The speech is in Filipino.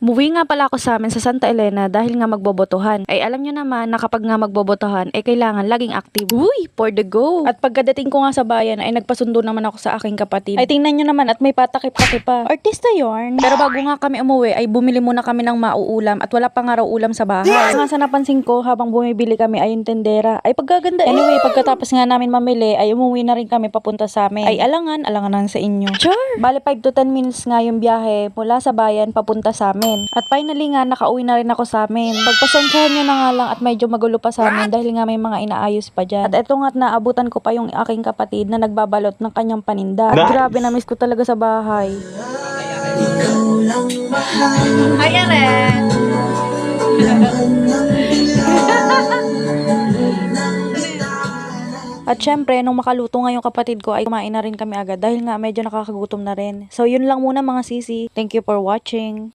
Umuwi nga pala ako sa amin sa Santa Elena dahil nga magbobotohan. Ay alam nyo naman na kapag nga magbobotohan ay kailangan laging active. Uy, for the go! At pagkadating ko nga sa bayan ay nagpasundo naman ako sa aking kapatid. Ay tingnan nyo naman at may patakip-takip pa. Artista yarn. Pero bago nga kami umuwi ay bumili muna kami ng mauulam at wala pa nga raw ulam sa bahay. Nga sa napansin ko habang bumibili kami ay yung tendera. Ay pagkaganda. Anyway, pagkatapos nga namin mamili ay umuwi na rin kami papunta sa amin. Ay alangan lang sa inyo. Sure! Bale 5 to 10 minutes nga yung biyahe mula sa bayan papunta sa amin. At finally nga, nakauwi na rin ako sa amin. Pagpasensyahan nyo na nga lang at medyo magulo pa sa amin dahil nga may mga inaayos pa dyan. At eto nga't naabutan ko pa yung aking kapatid na nagbabalot ng kanyang paninda. At grabe, na-miss ko talaga sa bahay. Hi, Aren! At syempre, nung makaluto nga yung kapatid ko ay kumain na rin kami agad dahil nga medyo nakakagutom na rin. So yun lang muna mga sisi. Thank you for watching.